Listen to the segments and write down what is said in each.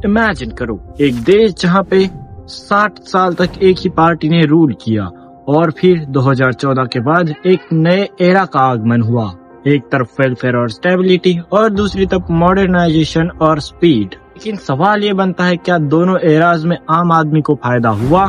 Imagine करो, एक देश जहाँ पे 60 साल तक एक ही पार्टी ने रूल किया और फिर 2014 के बाद एक नए एरा का आगमन हुआ। एक तरफ वेलफेयर और स्टेबिलिटी और दूसरी तरफ मॉडर्नाइजेशन और स्पीड। लेकिन सवाल ये बनता है, क्या दोनों एराज में आम आदमी को फायदा हुआ?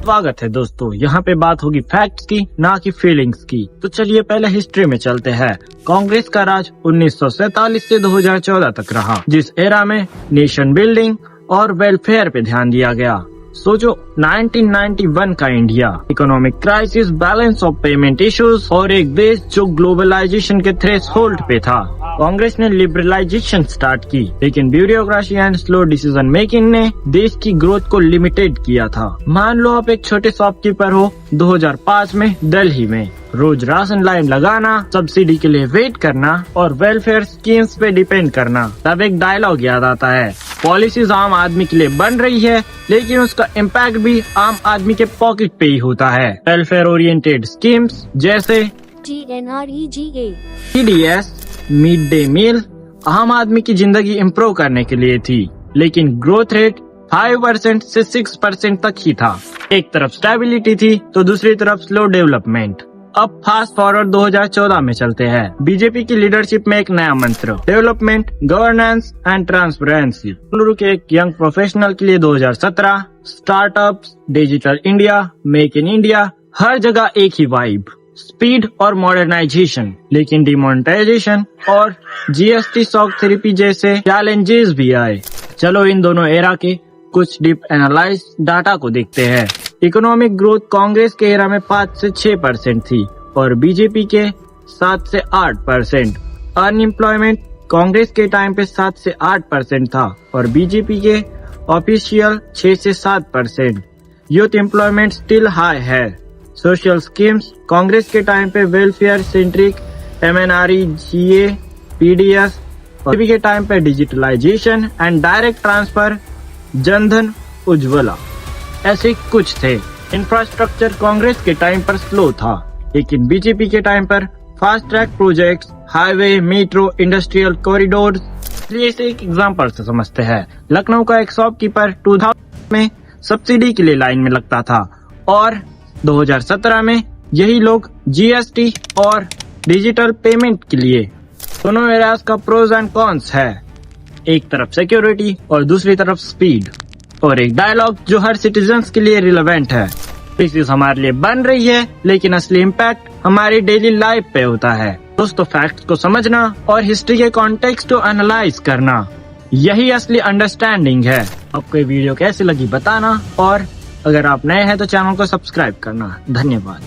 स्वागत है दोस्तों, यहाँ पे बात होगी फैक्ट्स की, ना कि फीलिंग्स की। तो चलिए पहले हिस्ट्री में चलते हैं। कांग्रेस का राज 1947 से 2014 तक रहा, जिस एरा में नेशन बिल्डिंग और वेलफेयर पे ध्यान दिया गया। सोचो 1991 का India, economic crisis, balance of payment issues और एक देश जो ग्लोबलाइजेशन के थ्रेशोल्ड पे था। कांग्रेस ने लिबरलाइजेशन स्टार्ट की, लेकिन bureaucracy and slow decision making ने देश की ग्रोथ को लिमिटेड किया था। मान लो आप एक छोटे शॉपकीपर हो 2005 में दिल्ली में, रोज राशन लाइन लगाना, सब्सिडी के लिए वेट करना और वेलफेयर स्कीम्स पे डिपेंड करना। तब एक डायलॉग याद आता है, पॉलिसीज आम आदमी के लिए बन रही है, लेकिन उसका इम्पैक्ट भी आम आदमी के पॉकेट पे ही होता है। वेलफेयर ओरिएंटेड स्कीम्स जैसे GNREGA, TDS, mid day meal आम आदमी की जिंदगी इम्प्रूव करने के लिए थी, लेकिन ग्रोथ रेट 5% से 6% तक ही था। एक तरफ स्टेबिलिटी थी तो दूसरी तरफ स्लो डेवलपमेंट। अब फास्ट फॉरवर्ड 2014 में चलते हैं। बीजेपी की लीडरशिप में एक नया मंत्र, development, governance and transparency. Bengaluru के एक यंग प्रोफेशनल के लिए 2017, startups, digital India, make in India, हर जगह एक ही वाइब, स्पीड और मॉडर्नाइजेशन। लेकिन डिमोनेटाइजेशन और GST शॉक थेरेपी जैसे चैलेंजेस भी आए। चलो इन दोनों एरा के कुछ डीप एनालाइज डाटा को देखते हैं। इकोनॉमिक ग्रोथ कांग्रेस के एरा में 5 से 6% थी और बीजेपी के 7 से 8%। अनएम्प्लॉयमेंट कांग्रेस के टाइम पे 7 से 8% था और बीजेपी के ऑफिशियल 6 से 7%। यूथ एम्प्लॉयमेंट स्टिल हाई है। सोशल स्कीम्स कांग्रेस के टाइम पे वेलफेयर सेंट्रिक, MNREGA, PDS, और बीजेपी के टाइम पे digitalization and direct transfer, Jandhan, Ujjwala, ऐसे कुछ थे। इंफ्रास्ट्रक्चर कांग्रेस के टाइम पर स्लो था, लेकिन बीजेपी के टाइम पर fast track projects, highway, metro, industrial corridor. इसे एक एग्जांपल से समझते हैं। लखनऊ का एक शॉपकीपर 2000 में सब्सिडी के लिए लाइन में लगता था और 2017 में यही लोग GST और डिजिटल पेमेंट के लिए। दोनों एरियाज का प्रोज एंड कॉन्स है, एक तरफ सिक्योरिटी और दूसरी तरफ स्पीड। और एक डायलॉग जो हर सिटीजन्स के लिए रिलेवेंट है, चीज हमारे लिए बन रही है, लेकिन असली इम्पैक्ट हमारी डेली लाइफ पे होता है। दोस्तों फैक्ट्स को समझना और हिस्ट्री के कॉन्टेक्स्ट को एनालाइज करना, यही असली अंडरस्टैंडिंग है। आपको ये वीडियो कैसी लगी बताना और अगर आप नए हैं तो चैनल को सब्सक्राइब करना। धन्यवाद।